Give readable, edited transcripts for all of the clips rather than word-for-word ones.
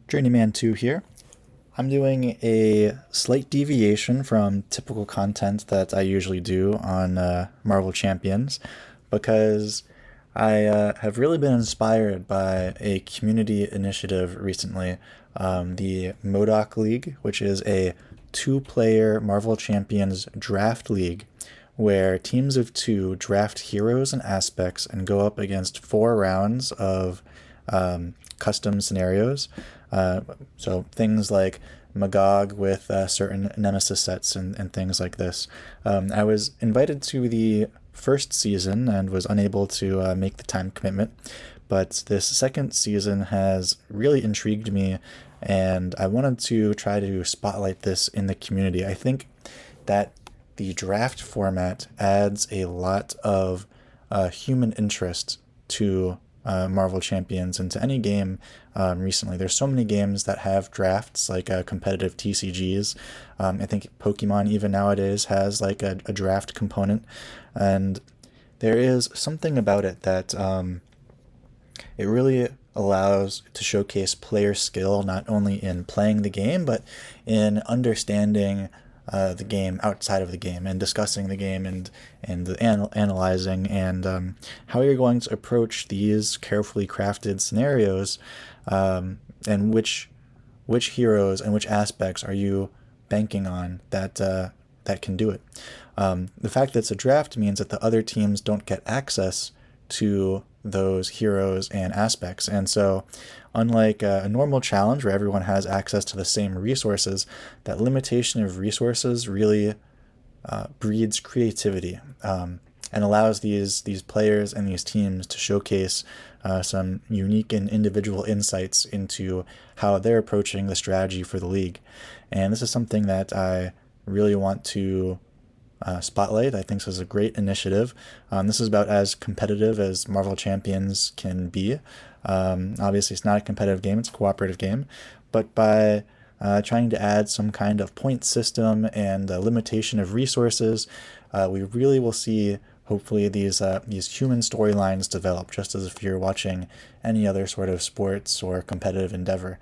Journeyman 2 here. I'm doing a slight deviation from typical content that I usually do on Marvel Champions because I have really been inspired by a community initiative recently, the MODOK League, which is a two-player Marvel Champions draft league where teams of two draft heroes and aspects and go up against 4 rounds of custom scenarios. So things like Magog with certain Nemesis sets and things like this. I was invited to the first season and was unable to make the time commitment, but this second season has really intrigued me, and I wanted to try to spotlight this in the community. I think that the draft format adds a lot of human interest to Marvel Champions and to any game recently. There's so many games that have drafts, like competitive TCGs. I think Pokemon even nowadays has like a draft component, and there is something about it that it really allows to showcase player skill not only in playing the game but in understanding the game outside of the game and discussing the game and analyzing and how you're going to approach these carefully crafted scenarios, and which heroes and which aspects are you banking on that can do it. The fact that it's a draft means that the other teams don't get access to those heroes and aspects. And so, unlike a normal challenge where everyone has access to the same resources, that limitation of resources really breeds creativity, and allows these players and these teams to showcase some unique and individual insights into how they're approaching the strategy for the league. And this is something that I really want to spotlight. I think this is a great initiative. This is about as competitive as Marvel Champions can be. Obviously, it's not a competitive game, it's a cooperative game, but by trying to add some kind of point system and a limitation of resources, we really will see hopefully these human storylines develop, just as if you're watching any other sort of sports or competitive endeavor.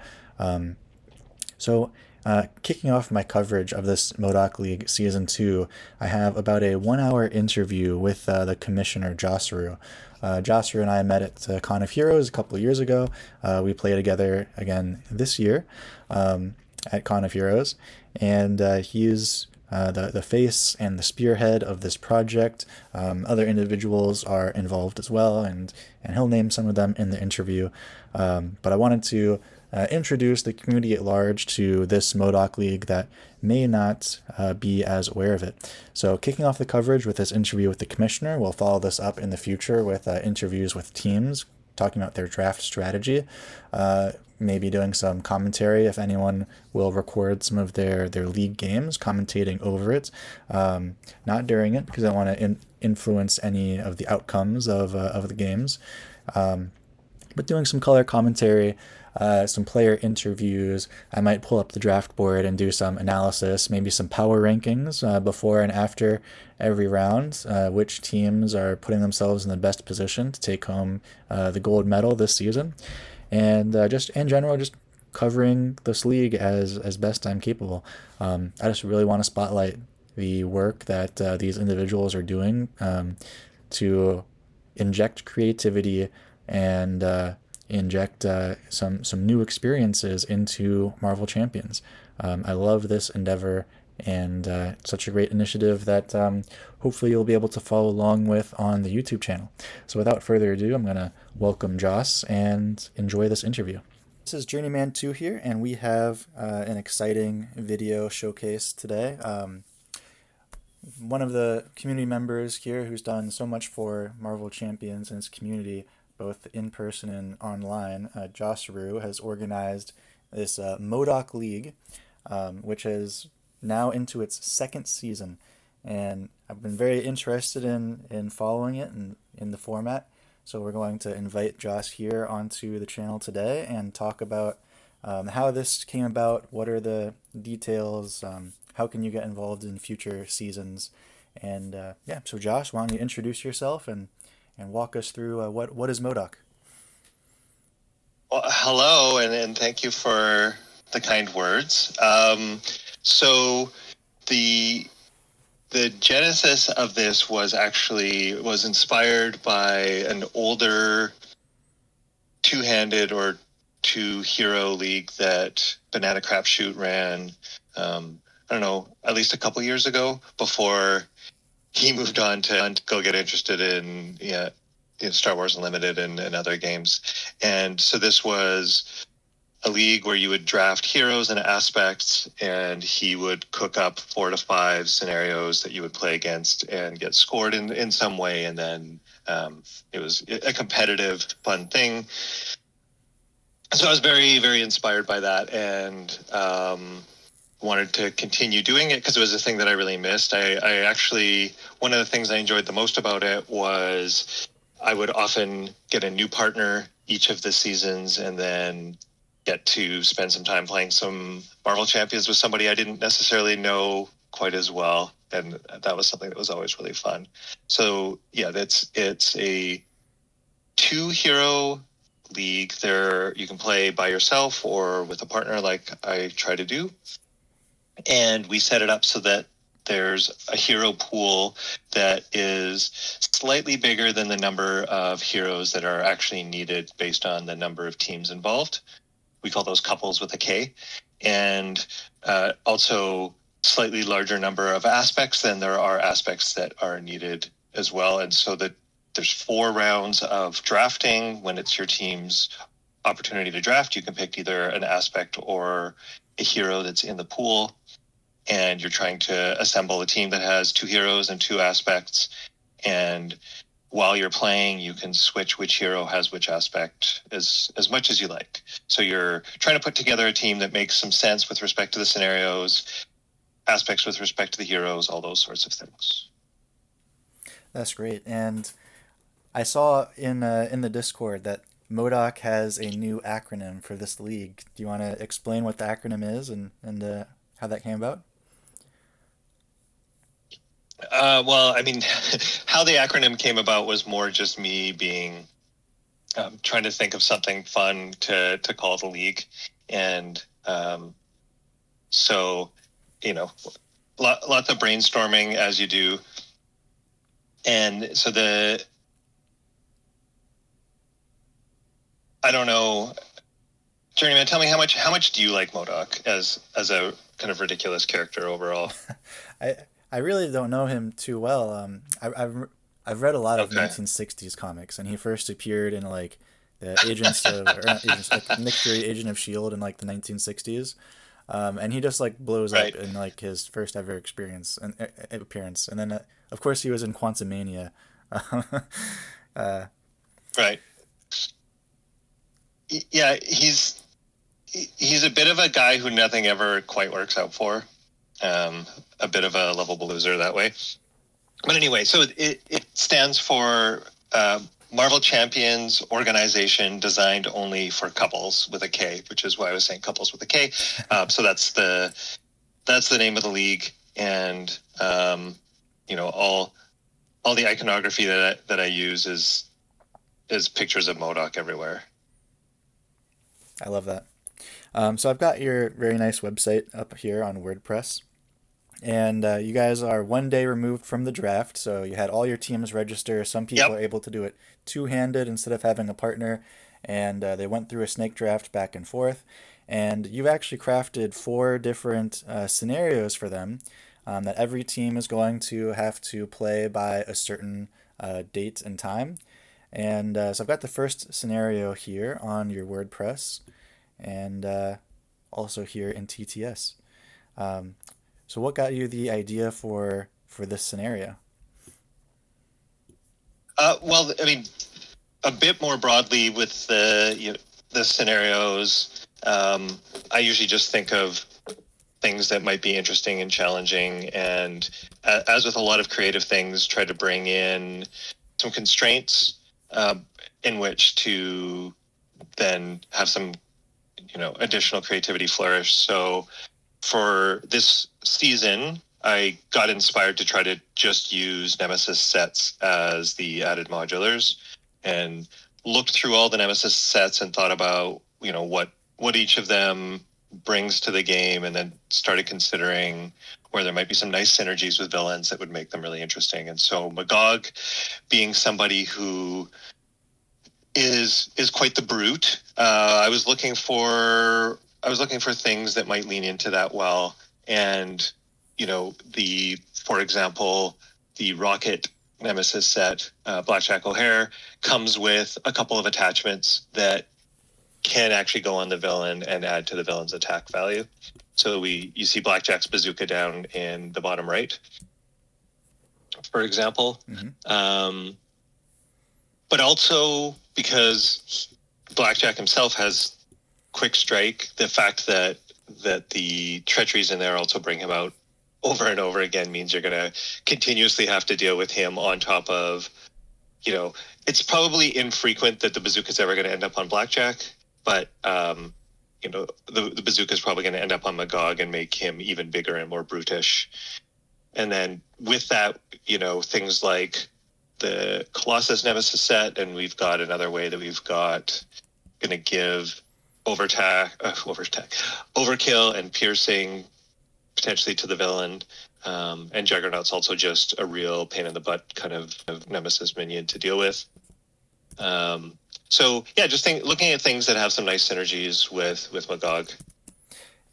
So, kicking off my coverage of this MODOK League Season 2, I have about a 1 hour interview with the commissioner, Josseroo. Josseroo and I met at Con of Heroes a couple of years ago. We play together again this year at Con of Heroes, and he's the face and the spearhead of this project. Other individuals are involved as well, and he'll name some of them in the interview. But I wanted to introduce the community at large to this MODOK League that may not be as aware of it. So, kicking off the coverage with this interview with the commissioner, we'll follow this up in the future with interviews with teams talking about their draft strategy, maybe doing some commentary if anyone will record some of their league games, commentating over it, not during it because I want to influence any of the outcomes of the games, but doing some color commentary, some player interviews. I might pull up the draft board and do some analysis, maybe some power rankings before and after every round, which teams are putting themselves in the best position to take home the gold medal this season, and just in general, just covering this league as best I'm capable. I just really want to spotlight the work that these individuals are doing to inject creativity and inject some new experiences into Marvel Champions. I love this endeavor, and it's such a great initiative that hopefully you'll be able to follow along with on the YouTube channel. So without further ado, I'm going to welcome Joss and enjoy this interview. This is Journeyman 2 here, and we have an exciting video showcase today. One of the community members here who's done so much for Marvel Champions and its community, both in person and online, Josseroo, has organized this MODOK League, which is now into its second season. And I've been very interested in following it and in the format. So we're going to invite Joss here onto the channel today and talk about how this came about, what are the details, how can you get involved in future seasons. And yeah, so Josh, why don't you introduce yourself and walk us through what is MODOK? Well, hello, and thank you for the kind words. So the the genesis of this was inspired by an older two-handed or two-hero league that Banana Crapshoot ran. I don't know, at least a couple years ago before he moved on to go get interested in Star Wars Unlimited and other games. And so this was a league where you would draft heroes and aspects, and he would cook up 4 to 5 scenarios that you would play against and get scored in some way. And then it was a competitive, fun thing. So I was very, very inspired by that, and wanted to continue doing it because it was a thing that I really missed. I actually, one of the things I enjoyed the most about it was I would often get a new partner each of the seasons and then get to spend some time playing some Marvel Champions with somebody I didn't necessarily know quite as well. And that was something that was always really fun. So yeah, it's a 2-hero league. There you can play by yourself or with a partner like I try to do. And we set it up so that there's a hero pool that is slightly bigger than the number of heroes that are actually needed based on the number of teams involved. We call those couples with a K. And also slightly larger number of aspects than there are aspects that are needed as well. And so that there's 4 rounds of drafting. When it's your team's opportunity to draft, you can pick either an aspect or a hero that's in the pool, and you're trying to assemble a team that has 2 heroes and 2 aspects. And while you're playing, you can switch which hero has which aspect as much as you like. So you're trying to put together a team that makes some sense with respect to the scenarios, aspects with respect to the heroes, all those sorts of things. That's great. And I saw in the Discord that MODOK has a new acronym for this league. Do you want to explain what the acronym is and how that came about? Well, I mean, how the acronym came about was more just me being trying to think of something fun to call the league, and so lots of brainstorming as you do, and so I don't know, Journeyman, tell me how much do you like MODOK as a kind of ridiculous character overall? I I really don't know him too well. I've read a lot of Okay, 1960s comics, and he first appeared in like the Agents of or not Agents like Nick Fury, Agent of Shield in like the 1960s, and he just like blows up right, in like his first ever experience and appearance, and then of course he was in Quantumania. uh, right. Yeah, he's a bit of a guy who nothing ever quite works out for. A bit of a lovable loser that way. But anyway, so it stands for Marvel Champions Organization, designed only for couples with a K, which is why I was saying couples with a K. So that's the name of the league, and all the iconography that I use is pictures of MODOK everywhere. I love that. So I've got your very nice website up here on WordPress. And you guys are 1 day removed from the draft, so you had all your teams register. Some people Yep. are able to do it two-handed instead of having a partner, and they went through a snake draft back and forth. And you've actually crafted 4 different scenarios for them that every team is going to have to play by a certain date and time. And so I've got the first scenario here on your WordPress, and also here in TTS. Um, so what got you the idea for this scenario? Well, I mean, a bit more broadly with the scenarios, I usually just think of things that might be interesting and challenging, and as with a lot of creative things, try to bring in some constraints in which to then have some additional creativity flourish. So for this season, I got inspired to try to just use Nemesis sets as the added modulars, and looked through all the Nemesis sets and thought about, what each of them brings to the game, and then started considering where there might be some nice synergies with villains that would make them really interesting. And so Magog, being somebody who is quite the brute, I was looking for things that might lean into that well. And for example, the Rocket Nemesis set, Blackjack O'Hare, comes with a couple of attachments that can actually go on the villain and add to the villain's attack value. So you see Blackjack's bazooka down in the bottom right, for example. But also because Blackjack himself has quick strike, the fact that the treacheries in there also bring him out over and over again means you're going to continuously have to deal with him on top of, it's probably infrequent that the bazooka is ever going to end up on Blackjack, but the bazooka is probably going to end up on Magog and make him even bigger and more brutish. And then with that, things like the Colossus Nemesis set, and we've got another way that we've got going to give overkill and piercing potentially to the villain. And Juggernaut's also just a real pain in the butt kind of Nemesis minion to deal with. Looking at things that have some nice synergies with Magog.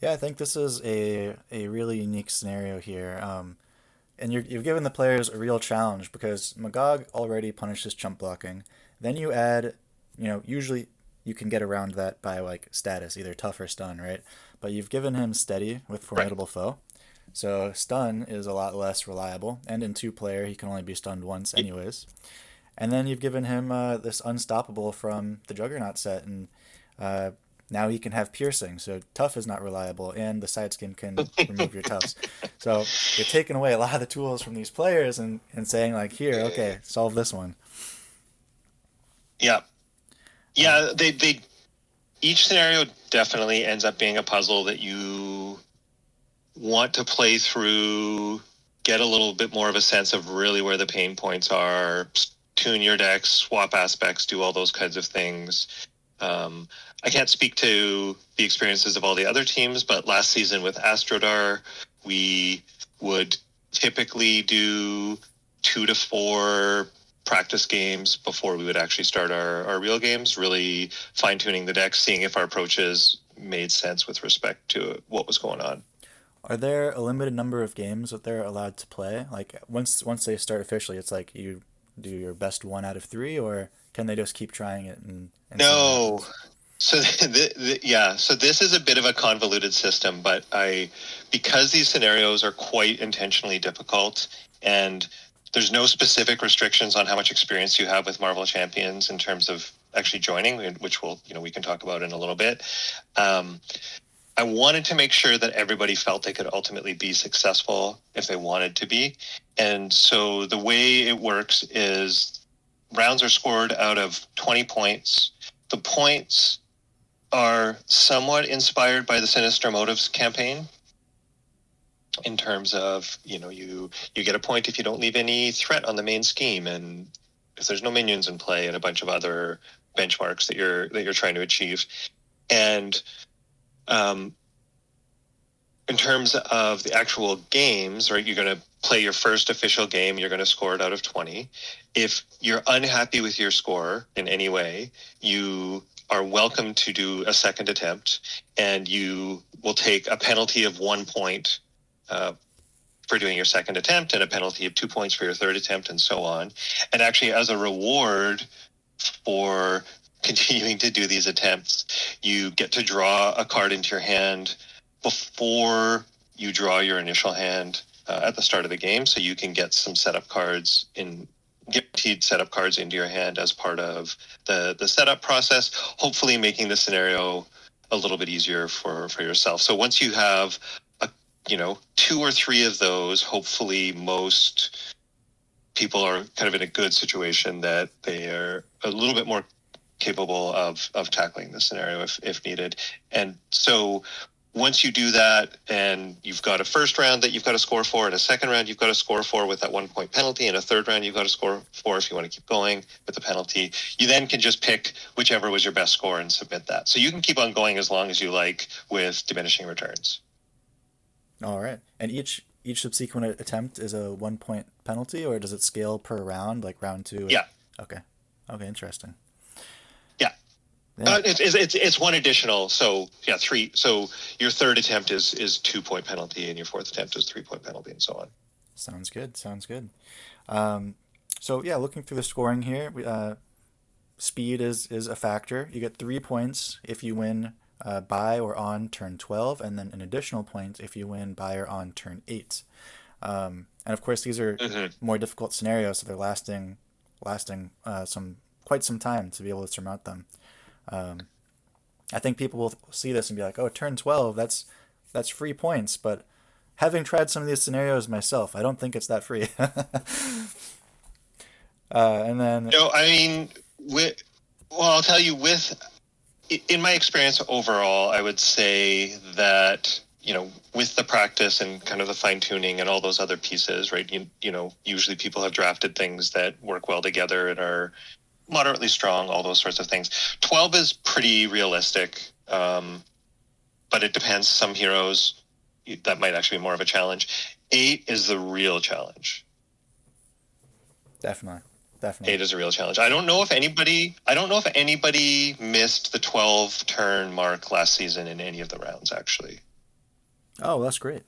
Yeah, I think this is a really unique scenario here. And you've given the players a real challenge because Magog already punishes chump blocking. Then you add, usually you can get around that by like status, either tough or stun, right? But you've given him steady with formidable foe. So stun is a lot less reliable, and in 2-player he can only be stunned once anyways. And then you've given him this unstoppable from the Juggernaut set, and now he can have piercing. So tough is not reliable, and the side skin can remove your toughs. So you're taking away a lot of the tools from these players and saying like, here, okay, solve this one. Yeah. Yeah, they each scenario definitely ends up being a puzzle that you want to play through, get a little bit more of a sense of really where the pain points are, tune your decks, swap aspects, do all those kinds of things. I can't speak to the experiences of all the other teams, but last season with Astrodar, we would typically do 2 to 4 practice games before we would actually start our real games, really fine-tuning the deck, seeing if our approaches made sense with respect to what was going on. Are there a limited number of games that they're allowed to play? Like once they start officially, it's like you do your best 1 out of 3, or can they just keep trying it and no? So so this is a bit of a convoluted system, but because these scenarios are quite intentionally difficult, and there's no specific restrictions on how much experience you have with Marvel Champions in terms of actually joining, which we can talk about in a little bit. I wanted to make sure that everybody felt they could ultimately be successful if they wanted to be. And so the way it works is rounds are scored out of 20 points. The points are somewhat inspired by the Sinister Motives campaign in terms of, you get a point if you don't leave any threat on the main scheme, and if there's no minions in play, and a bunch of other benchmarks that you're trying to achieve. And in terms of the actual games, right, you're going to play your first official game, you're going to score it out of 20. If you're unhappy with your score in any way, you are welcome to do a second attempt, and you will take a penalty of 1 point for doing your second attempt, and a penalty of 2 points for your third attempt, and so on. And actually, as a reward for continuing to do these attempts, you get to draw a card into your hand before you draw your initial hand at the start of the game, so you can get some guaranteed setup cards into your hand as part of the setup process, hopefully making the scenario a little bit easier for yourself. So once you have 2 or 3 of those, hopefully most people are kind of in a good situation that they are a little bit more capable of tackling the scenario if needed. And so once you do that, and you've got a first round that you've got to score for, and a second round you've got to score for with that 1 point penalty, and a third round you've got to score for if you want to keep going with the penalty, you then can just pick whichever was your best score and submit that. So you can keep on going as long as you like with diminishing returns. All right. And each subsequent attempt is a 1 point penalty, or does it scale per round, like round two? Yeah. Okay. Okay, interesting. Yeah. Yeah, It's one additional. So yeah, three. So your third attempt is 2 point penalty, and your fourth attempt is 3 point penalty, and so on. sounds good. Sounds good. Um, so yeah, looking through the scoring here, speed is a factor. You get 3 points if you win by or on turn 12, and then an additional point if you win by or on turn 8. And of course, these are Mm-hmm. more difficult scenarios, so they're lasting some quite some time to be able to surmount them. Um, I think people will see this and be like, "Oh, turn 12, that's free points." But having tried some of these scenarios myself, I don't think it's that free. And then, No, I mean, I'll tell you, in my experience overall, I would say that, with the practice and kind of the fine tuning and all those other pieces, right? Usually people have drafted things that work well together and are moderately strong, all those sorts of things. 12 is pretty realistic, but it depends. Some heroes, that might actually be more of a challenge. 8 is the real challenge. definitely, 8 definitely. is a real challenge. I don't know if anybody missed the 12 turn mark last season in any of the rounds, actually. Oh, that's great.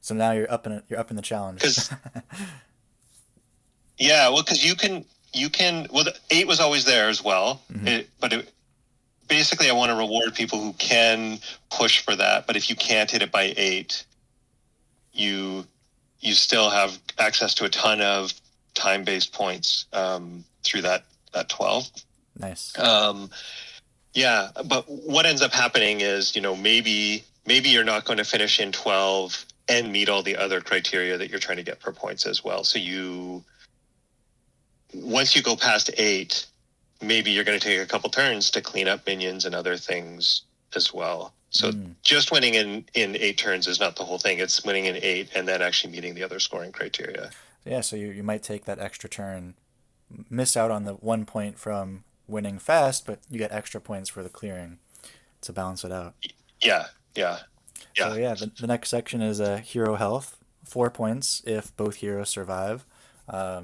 So now you're up in the challenge. Because yeah, well, because well, the 8 was always there as well. Hmm. Basically, I want to reward people who can push for that. But if you can't hit it by 8, you you still have access to a ton of time based points through that 12. Nice. Um, yeah, but what ends up happening is, maybe you're not going to finish in 12 and meet all the other criteria that you're trying to get for points as well. So once you go past 8, maybe you're going to take a couple turns to clean up minions and other things as well. So Mm. just winning in 8 turns is not the whole thing. It's winning in 8 and then actually meeting the other scoring criteria. Yeah, so you might take that extra turn, miss out on the 1 point from winning fast, but you get extra points for the clearing to balance it out. Yeah, yeah, So yeah. yeah, the next section is hero health. 4 points if both heroes survive.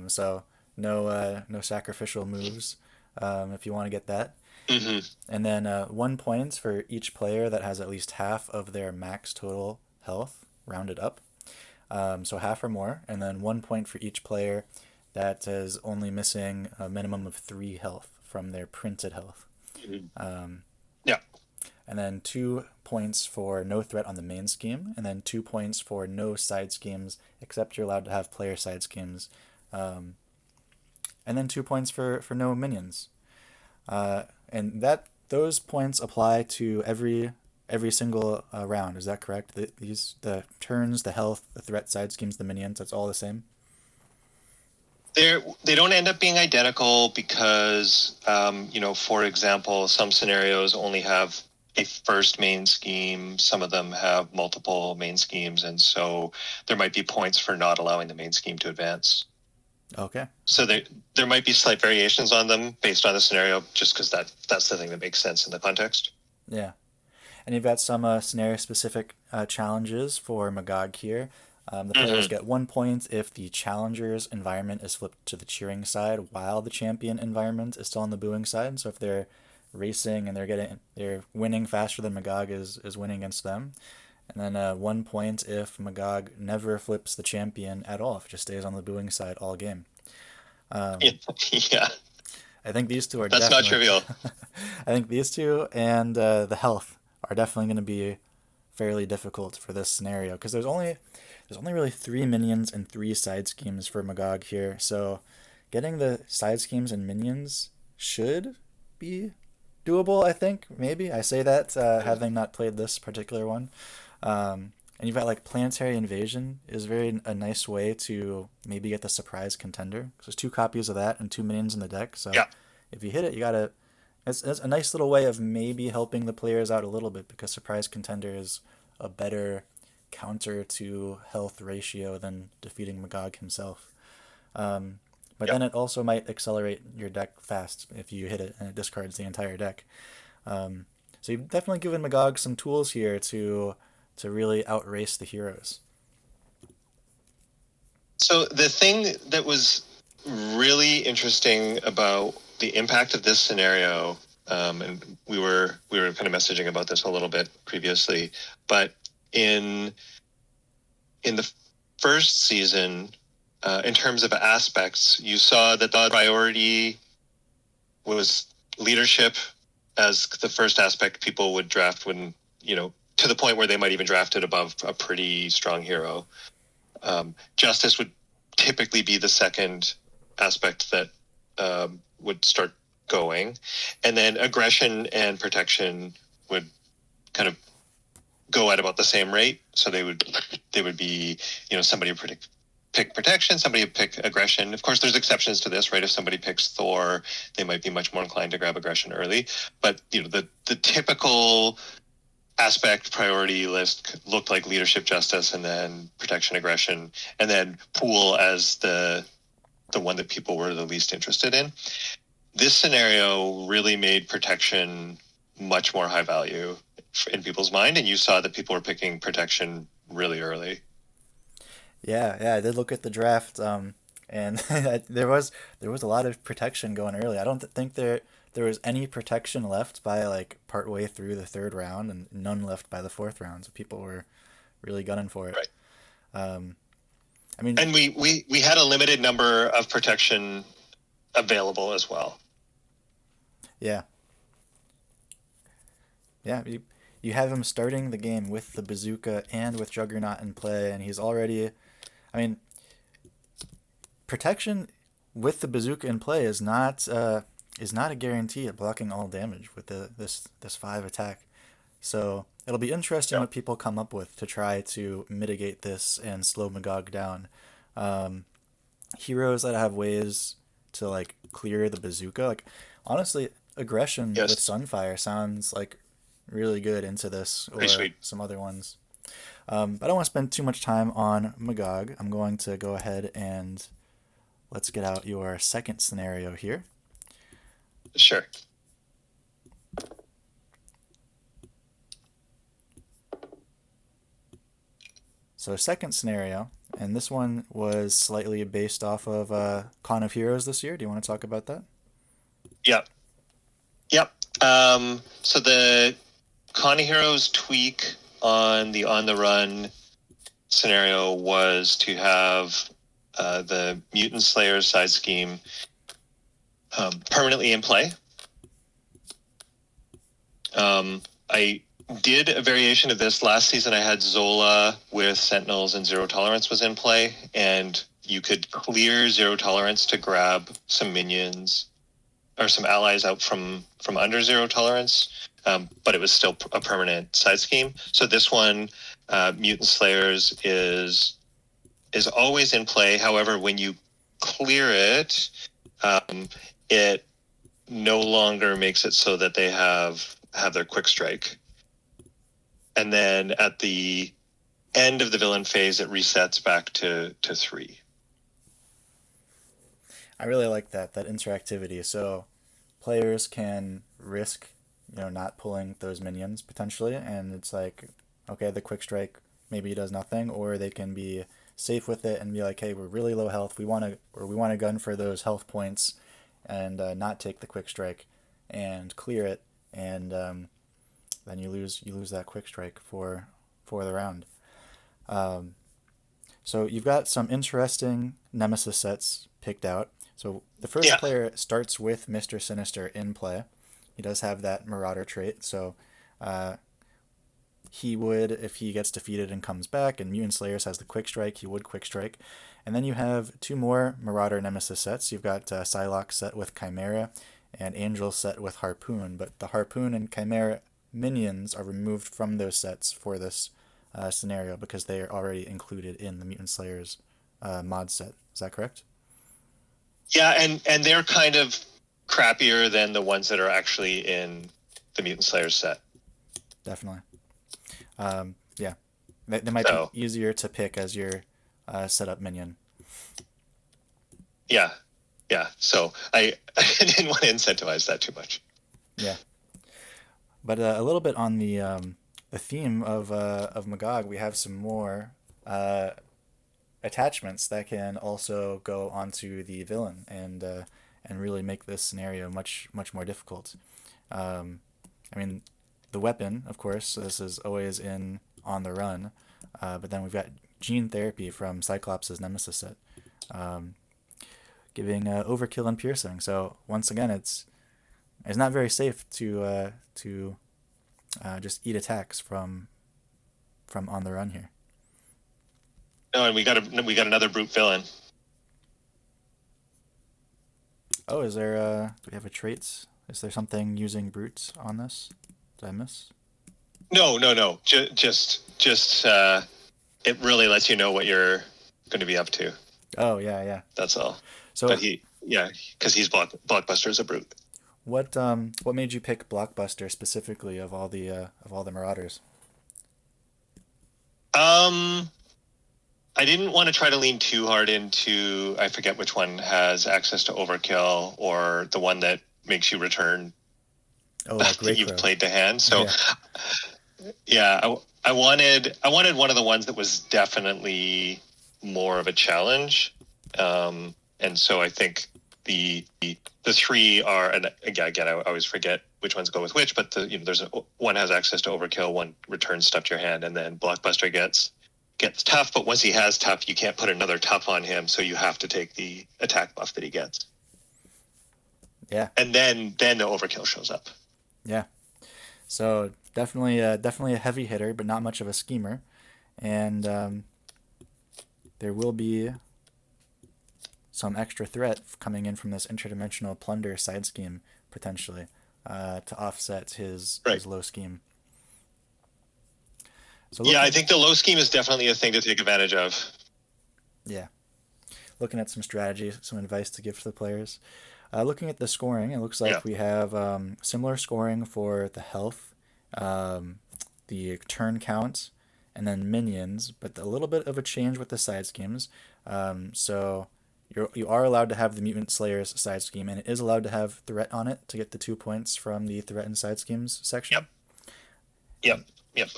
So no sacrificial moves if you want to get that. Hmm. And then 1 point for each player that has at least half of their max total health rounded up. So half or more, and then 1 point for each player that is only missing a minimum of 3 health from their printed health. Hmm. Um, Yeah. and then 2 points for no threat on the main scheme, and then 2 points for no side schemes, except you're allowed to have player side schemes, um, and then 2 points for no minions. And that those points apply to every single round. Is that correct? The turns, the health, the threat side schemes, the minions. That's all the same. They don't end up being identical because, for example, some scenarios only have a first main scheme. Some of them have multiple main schemes, and so there might be points for not allowing the main scheme to advance. Okay. So there might be slight variations on them based on the scenario, just because that's the thing that makes sense in the context. Yeah. And you've got some scenario specific challenges for Magog here. The players Hmm. get 1 point if the challenger's environment is flipped to the cheering side while the champion environment is still on the booing side. So if they're racing and they're winning faster than Magog is winning against them. And then 1 point if Magog never flips the champion at all, if it just stays on the booing side all game. Yeah, Um, yeah, I think these two are that's not definitely. trivial. I think these two and the health are definitely going to be fairly difficult for this scenario because there's only really 3 minions and 3 side schemes for Magog here. So getting the side schemes and minions should be doable. I think maybe I say that having not played this particular one. And you've got like planetary invasion is very a nice way to maybe get the surprise contender. So there's 2 copies of that and 2 minions in the deck. So Yeah. if you hit it, you It's a nice little way of maybe helping the players out a little bit because Surprise Contender is a better counter to health ratio than defeating Magog himself. But Yep. then it also might accelerate your deck fast if you hit it and it discards the entire deck. Um, so you've definitely given Magog some tools here to really outrace the heroes. So the thing that was really interesting about the impact of this scenario, and we were kind of messaging about this a little bit previously, but in in the first season, in terms of aspects, you saw that the priority was leadership as the first aspect people would draft when, to the point where they might even draft it above a pretty strong hero. Justice would typically be the second aspect that would start going. And then aggression and protection would kind of go at about the same rate. So they would be, somebody would pick protection, somebody would pick aggression. Of course, there's exceptions to this, right? If somebody picks Thor, they might be much more inclined to grab aggression early. But the typical aspect priority list looked like leadership, justice, and then protection, aggression, and then pool as the one that people were the least interested in. This scenario really made protection much more high value in people's mind, and you saw that people were picking protection really early. Yeah, yeah, I did look at the draft, and there was a lot of protection going early. I don't think there was any protection left by like part way through the third round, and none left by the fourth round. So people were really gunning for it. Right. Um, I mean, And we had a limited number of protection available as well. yeah, yeah. You have him starting the game with the bazooka and with Juggernaut in play, and he's already. I mean, protection with the bazooka in play is not a guarantee at blocking all damage with this five attack. So it'll be interesting Yeah. what people come up with to try to mitigate this and slow Magog down. Um, Heroes that have ways to like clear the bazooka, like honestly, aggression with Yes. Sunfire sounds like really good into this Pretty or sweet. some other ones. But I don't want to spend too much time on Magog. I'm going to go ahead and let's get out your second scenario here. Sure. So, second scenario, and this one was slightly based off of Con of Heroes this year. Do you want to talk about that? Yep. Yep. So the Connie Heroes tweak on the run scenario was to have the Mutant Slayers side scheme permanently in play. I did a variation of this last season. I had Zola with Sentinels and Zero Tolerance was in play, and you could clear Zero Tolerance to grab some minions or some allies out from under Zero Tolerance, but it was still a permanent side scheme. So this one, Mutant Slayers is always in play. However, when you clear it, it no longer makes it so that they have their quick strike. And then at the end of the villain phase, it resets back to 3. I really like that interactivity. So players can risk, not pulling those minions potentially, and it's like, okay, the quick strike maybe does nothing, or they can be safe with it and be like, hey, we're really low health. We want to gun for those health points, and not take the quick strike and clear it, and then you lose that quick strike for the round. Um, so you've got some interesting Nemesis sets picked out. So the first Yeah. player starts with Mr. Sinister in play. He does have that Marauder trait, so uh, he would, if he gets defeated and comes back, and Mutant Slayers has the Quick Strike, he would Quick Strike. And then you have two more Marauder Nemesis sets. You've got Psylocke set with Chimera and Angel set with Harpoon, but the Harpoon and Chimera minions are removed from those sets for this scenario because they are already included in the Mutant Slayers mod set. Is that correct? Yeah, and they're kind of crappier than the ones that are actually in the Mutant Slayer set. Definitely. Yeah, they might be So easier to pick as your setup minion. yeah, yeah. So I didn't want to incentivize that too much. Yeah, but a little bit on the theme of Magog, we have some more uh, attachments that can also go onto the villain and really make this scenario much more difficult. Um, I mean, the weapon, of course, this is always in on the run, but then we've got gene therapy from Cyclops' Nemesis set, um, giving overkill and piercing. So once again, it's not very safe to just eat attacks from on the run here. No, and we got another brute villain. Oh, is there do we have a traits? Is there something using brutes on this? Did I miss? No, no, no. Just it really lets you know what you're going to be up to. Oh yeah, yeah. That's all. So But yeah, because he's Blockbuster is a brute. what made you pick Blockbuster specifically of all the Marauders? Um, I didn't want to try to lean too hard into, I forget which one has access to overkill or the one that makes you return Oh, that Great you've Crow. played to hand. So Yeah, yeah, I wanted one of the ones that was definitely more of a challenge. And so I think the three are, and again, I always forget which ones go with which, but one has access to overkill, one returns stuff to your hand, and then Blockbuster gets tough. But once he has tough, you can't put another tough on him, so you have to take the attack buff that he gets, yeah, and then the overkill shows up. yeah. So definitely a heavy hitter, but not much of a schemer. And there will be some extra threat coming in from this interdimensional plunder side scheme potentially to offset his Right. low scheme. So Yeah, I looking think the low scheme is definitely a thing to take advantage of. yeah, looking at some strategy, some advice to give to the players. Looking at the scoring, it looks Yeah. like we have similar scoring for the health, um, the turn count, and then minions, but a little bit of a change with the side schemes. So you are allowed to have the Mutant Slayer's side scheme, and it is allowed to have threat on it to get the 2 points from the threat and side schemes section. Yep. Yep. Yep.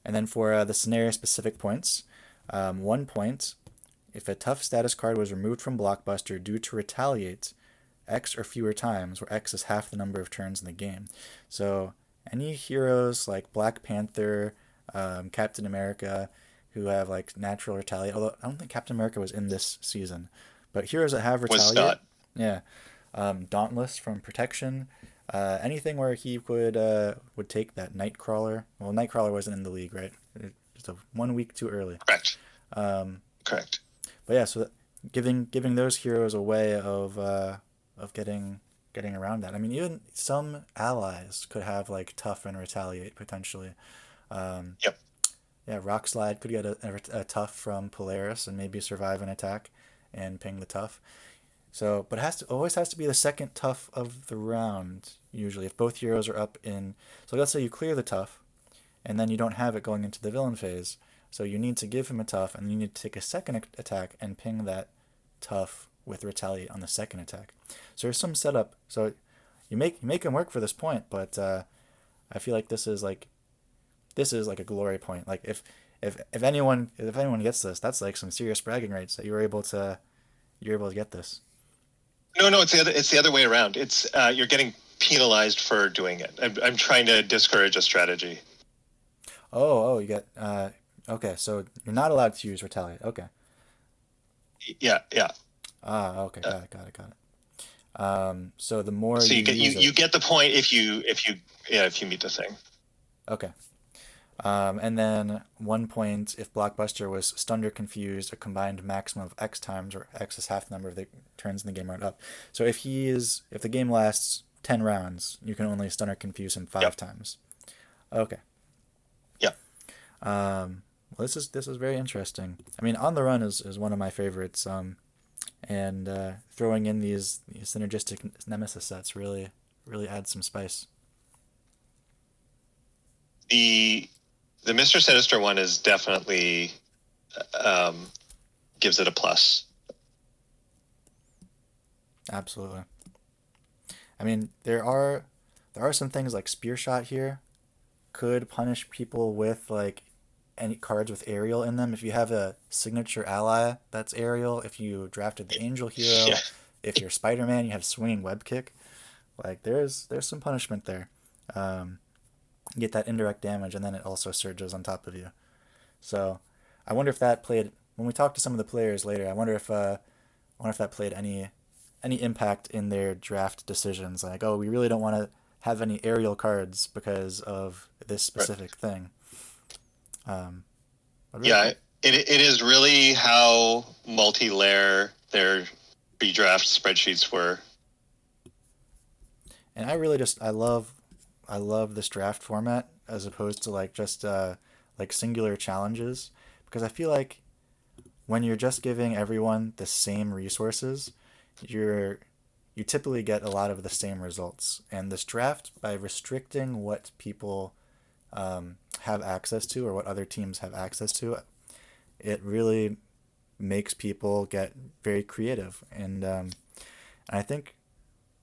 And then for the scenario specific points, 1 point if a tough status card was removed from Blockbuster due to retaliate X or fewer times, where X is half the number of turns in the game. So any heroes like Black Panther, Captain America, who have like natural retaliate, although I don't think Captain America was in this season, but heroes that have Was retaliate, not. yeah, Dauntless from Protection, anything where he would take that Nightcrawler. Well, Nightcrawler wasn't in the league, right? Just 1 week too early. Correct. Um, Correct. but yeah, so giving those heroes a way of getting around that. I mean, even some allies could have like tough and retaliate potentially. Um, Yep. yeah, Rock Slide could get a tough from Polaris and maybe survive an attack and ping the tough. So, but it always has to be the second tough of the round usually if both heroes are up in. So let's say you clear the tough, and then you don't have it going into the villain phase. So you need to give him a tough, and you need to take a second attack and ping that tough with retaliate on the second attack. So there's some setup. So you make him work for this point, but I feel like this is like a glory point. Like if anyone gets this, that's like some serious bragging rights that you're able to get this. No, no, it's the other way around. It's you're getting penalized for doing it. I'm trying to discourage a strategy. Oh, you got okay. So you're not allowed to use retaliate. Okay. Yeah, yeah. Okay, got it. So the more So you you use it, you get the point if you meet the thing. okay. And then 1 point if Blockbuster was stunned or confused, a combined maximum of X times, or X is half the number of the turns in the game round up. So if the game lasts 10 rounds, you can only stun or confuse him five Yep. times. Okay. Yep. Well, this is very interesting. I mean, On the Run is one of my favorites. and throwing in these synergistic nemesis sets really adds some spice. The the Mr. Sinister one is definitely um, gives it a plus. Absolutely. I mean, there are some things like spear shot here could punish people with like any cards with aerial in them. If you have a signature ally that's aerial, if you drafted the angel Yeah, hero, if you're Spider-Man, you have swinging web kick. Like there's some punishment there. Um, you get that indirect damage, and then it also surges on top of you. So I wonder if that played when we talk to some of the players later. I wonder if that played any impact in their draft decisions. Like, oh, we really don't want to have any aerial cards because of this right. specific thing. Um, but really Yeah, cool. it is really how multi-layer their redraft spreadsheets were. And I love this draft format as opposed to like just like singular challenges because I feel like when you're just giving everyone the same resources, you're you typically get a lot of the same results. And this draft, by restricting what people have access to or what other teams have access to, it really makes people get very creative. And I think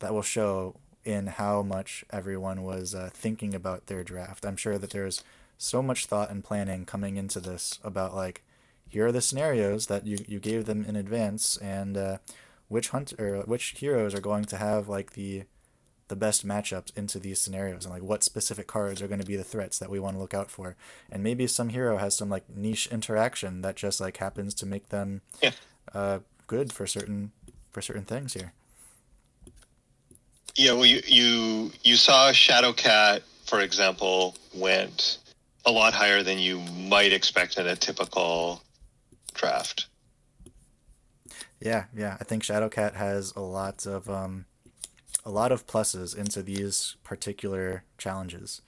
that will show in how much everyone was thinking about their draft. I'm sure that there's so much thought and planning coming into this about like, here are the scenarios that you gave them in advance, and which heroes are going to have like the best matchups into these scenarios, and like what specific cards are going to be the threats that we want to look out for, and maybe some hero has some like niche interaction that just like happens to make them Yeah, good for certain things here. yeah. Well, you saw Shadowcat, for example, went a lot higher than you might expect in a typical draft. Yeah, yeah. I think Shadowcat has a lot of pluses into these particular challenges.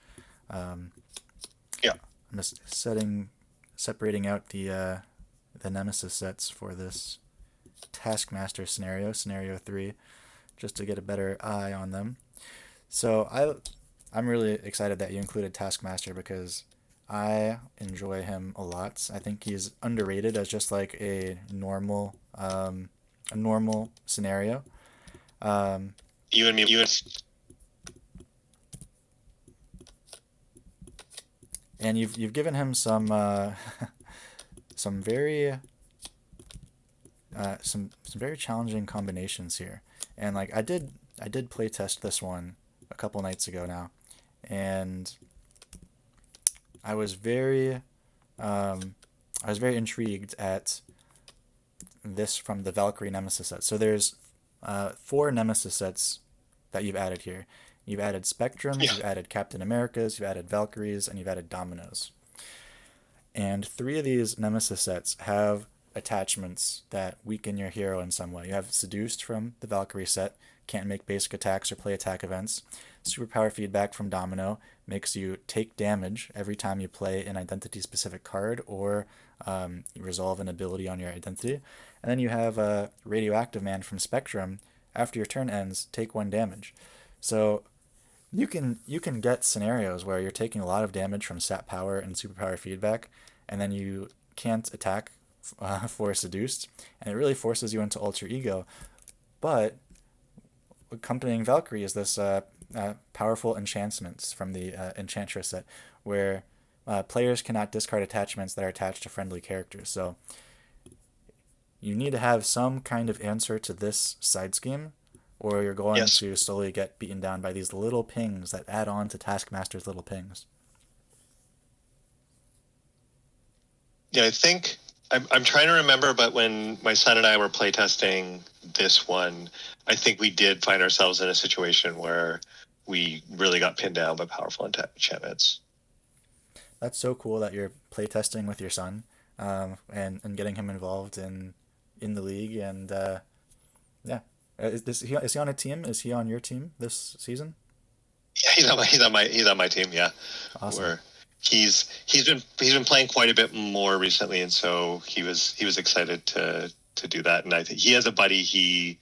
Um, Yeah, I'm just separating out the nemesis sets for this Taskmaster scenario 3, just to get a better eye on them. So I'm really excited that you included Taskmaster because I enjoy him a lot. I think he's underrated as just like a normal scenario. Um, you and me, you and and you've given him some some very some very challenging combinations here. And like I did play test this one a couple nights ago now, and I was very um, I was very intrigued at this from the Valkyrie Nemesis set. So there's four Nemesis sets that you've added here. You've added Spectrums, yeah, you've added Captain Americas, you've added Valkyries, and you've added Dominoes. And three of these Nemesis sets have attachments that weaken your hero in some way. You have Seduced from the Valkyrie set, can't make basic attacks or play attack events. Superpower Feedback from Domino makes you take damage every time you play an identity specific card or resolve an ability on your identity. And then you have Radioactive Man from Spectrum. After your turn ends, take one damage. So you can get scenarios where you're taking a lot of damage from stat power and superpower feedback, and then you can't attack for seduced, and it really forces you into alter ego. But accompanying Valkyrie is this powerful enchantments from the Enchantress set, where players cannot discard attachments that are attached to friendly characters. So you need to have some kind of answer to this side scheme, or you're going yes, to slowly get beaten down by these little pings that add on to Taskmaster's little pings. yeah. I think I'm trying to remember, but when my son and I were playtesting this one, I think we did find ourselves in a situation where we really got pinned down by powerful enchantments. That's so cool that you're playtesting with your son, and getting him involved in the league. And yeah, is he on a team? Is he on your team this season? Yeah, he's on my team. Yeah, Awesome. where he's been playing quite a bit more recently, and so he was excited to do that. And I think he has a buddy he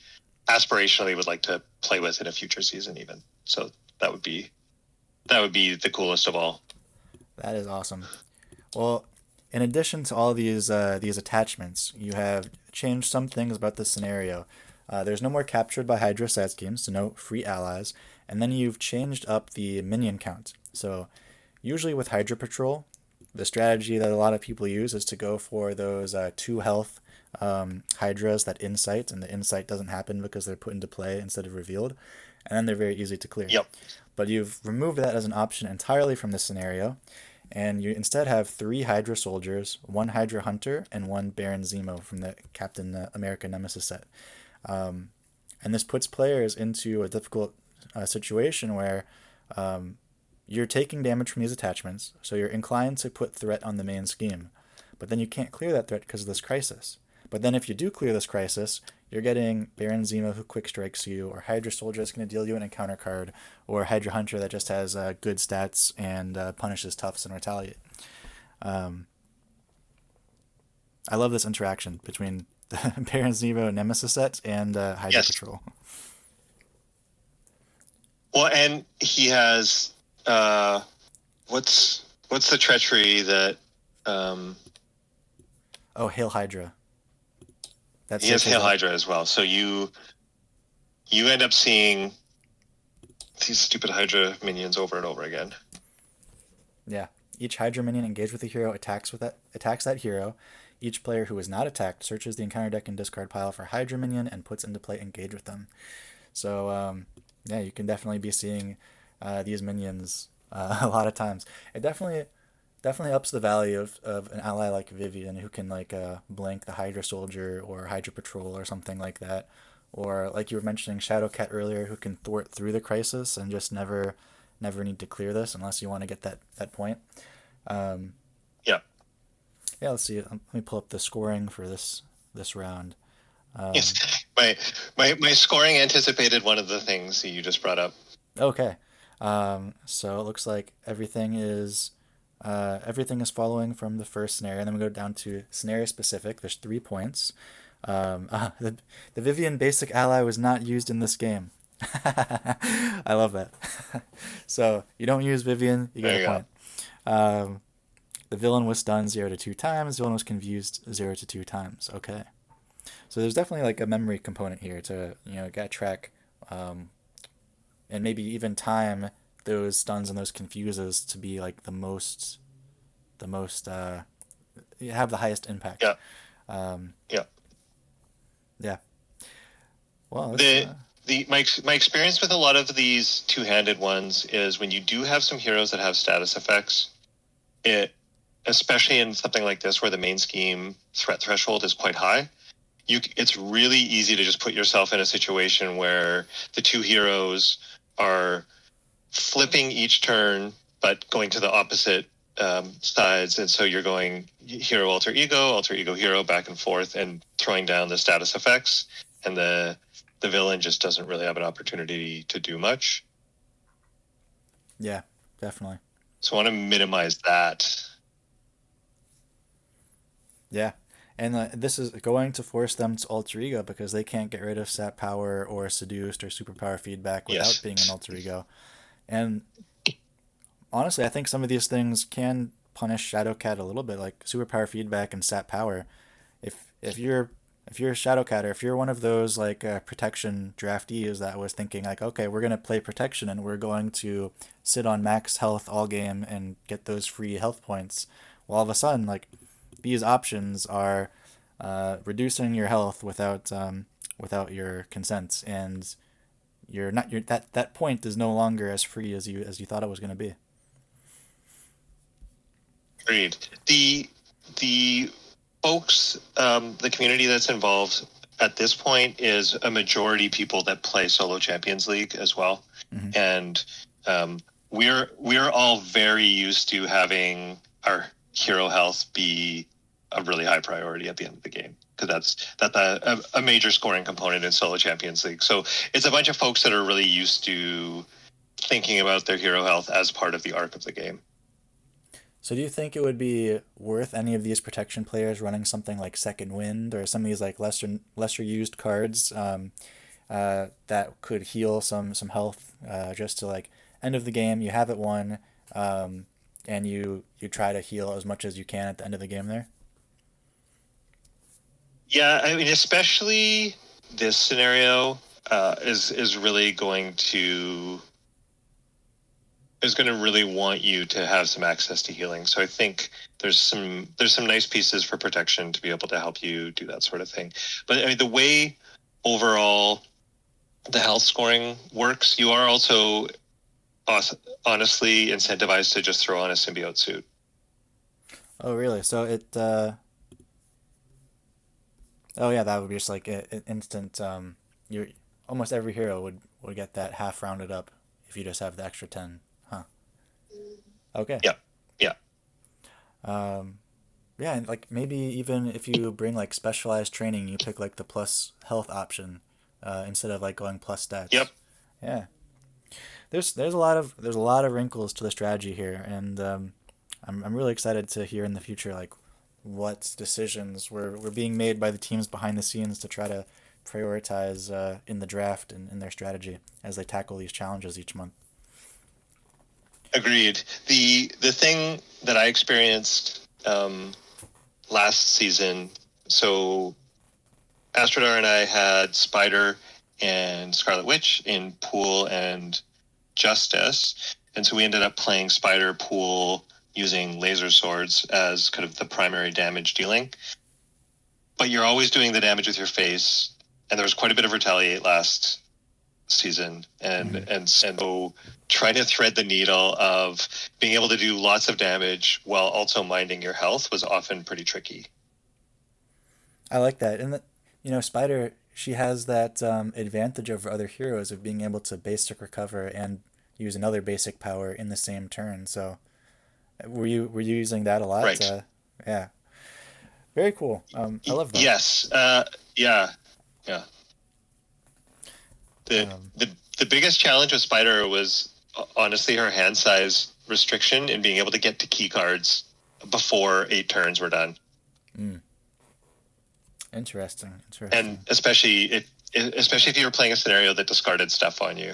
aspirationally would like to play with in a future season even. So that would be the coolest of all. That is awesome. Well, in addition to all these attachments, you have changed some things about the scenario. There's no more captured by Hydra side schemes, so no free allies. And then you've changed up the minion count. So usually with Hydra Patrol, the strategy that a lot of people use is to go for those 2 health Hydras that insight, and the insight doesn't happen because they're put into play instead of revealed, and then they're very easy to clear. Yep. But you've removed that as an option entirely from this scenario, and you instead have 3 Hydra soldiers, 1 Hydra hunter, and 1 Baron Zemo from the Captain America Nemesis set. And this puts players into a difficult situation where you're taking damage from these attachments, so you're inclined to put threat on the main scheme. But then you can't clear that threat because of this crisis. But then if you do clear this crisis, you're getting Baron Zemo who quick strikes you, or Hydra Soldier that's going to deal you an encounter card, or Hydra Hunter that just has good stats and punishes toughs and retaliate. I love this interaction between the Baron Zemo Nemesis set and Hydra Yes. Patrol. Well, and he has what's the treachery that Oh, Hail Hydra. That's he has his Hail Hydra as well. So you end up seeing these stupid Hydra minions over and over again. Yeah. Each Hydra minion engaged with a hero attacks that hero. Each player who is not attacked searches the encounter deck and discard pile for Hydra minion and puts into play engage with them. So yeah, you can definitely be seeing these minions a lot of times. It definitely ups the value of an ally like Vivian who can like blank the Hydra Soldier or Hydra Patrol or something like that. Or like you were mentioning Shadowcat earlier, who can thwart through the crisis and just never need to clear this unless you want to get that point. Yeah. Yeah, let's see. Let me pull up the scoring for this round. Yes. My scoring anticipated one of the things that you just brought up. Okay. So it looks like everything is following from the first scenario, and then we go down to scenario specific. There's 3 points. The Vivian basic ally was not used in this game. I love that. So you don't use Vivian, you get There a you point. The villain was stunned 0 to 2 times. The villain was confused 0 to 2 times. Okay. So there's definitely like a memory component here to get track, and maybe even time those stuns and those confuses to be like the most have the highest impact. Yeah. Yeah. Yeah. Well, my experience with a lot of these two-handed ones is when you do have some heroes that have status effects, especially in something like this where the main scheme threat threshold is quite high, it's really easy to just put yourself in a situation where the 2 heroes are flipping each turn but going to the opposite sides, and so you're going hero alter ego hero back and forth and throwing down the status effects, and the villain just doesn't really have an opportunity to do much. Yeah, definitely. So I want to minimize that. Yeah. And this is going to force them to alter ego because they can't get rid of sap power or seduced or superpower feedback without Yes. being an alter ego. And honestly, I think some of these things can punish Shadowcat a little bit, like superpower feedback and sap power. If you're Shadowcat, or if you're one of those like protection draftees that was thinking like, okay, we're gonna play protection and we're going to sit on max health all game and get those free health points, well, all of a sudden like these options are reducing your health without your consent, and that point is no longer as free as you thought it was going to be. Agreed. The folks, the community that's involved at this point is a majority people that play Solo Champions League as well, Mm-hmm. and we're all very used to having our hero health be a really high priority at the end of the game, because that's a major scoring component in Solo Champions League. So it's a bunch of folks that are really used to thinking about their hero health as part of the arc of the game. So do you think it would be worth any of these protection players running something like Second Wind or some of these like lesser used cards that could heal some health just to like end of the game you have it won, um, and you try to heal as much as you can at the end of the game there. Yeah, I mean, especially this scenario is really going to really want you to have some access to healing. So I think there's some nice pieces for protection to be able to help you do that sort of thing. But I mean, the way overall the health scoring works, you are also honestly incentivized to just throw on a symbiote suit. Oh really? So it oh yeah, that would be just like an instant you almost every hero would get that half rounded up if you just have the extra 10. Huh. Okay. Yeah, yeah, Um, yeah, and like maybe even if you bring like specialized training, you pick like the plus health option instead of like going plus yep, stats. Yeah, there's a lot of wrinkles to the strategy here, and I'm really excited to hear in the future like what decisions were being made by the teams behind the scenes to try to prioritize in the draft and in their strategy as they tackle these challenges each month. agreed. The thing that I experienced last season, so Astrodar and I had Spider and Scarlet Witch in Pool and Justice, and so we ended up playing Spider Pool using laser swords as kind of the primary damage dealing. But you're always doing the damage with your face, and there was quite a bit of retaliate last season, and Hmm. so trying to thread the needle of being able to do lots of damage while also minding your health was often pretty tricky. I like that, and Spider she has that advantage over other heroes of being able to basic recover and use another basic power in the same turn. So were you using that a lot? Right. Yeah, very cool. I love that. Yes. Yeah. Yeah. The, Um, the the biggest challenge with Spider was honestly her hand size restriction in being able to get to key cards before 8 turns were done, mm, interesting, and interesting. especially if you were playing a scenario that discarded stuff on you.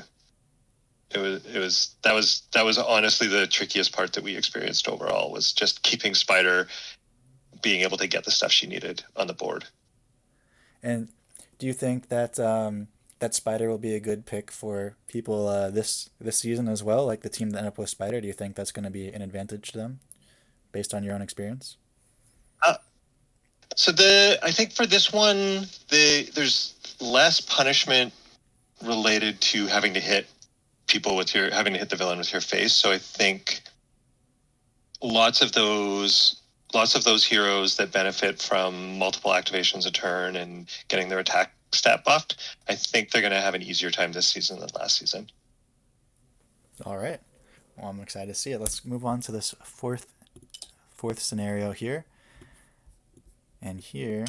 That was honestly the trickiest part that we experienced overall, was just keeping Spider being able to get the stuff she needed on the board. And do you think that that Spider will be a good pick for people this season as well? Like the team that end up with Spider, do you think that's going to be an advantage to them based on your own experience? Uh, so I think for this one, there's less punishment related to having to hit the villain with your face. So I think lots of those lots of those heroes that benefit from multiple activations a turn and getting their attack stat buffed, I think they're going to have an easier time this season than last season. All right. Well, I'm excited to see it. Let's move on to this fourth scenario here. And here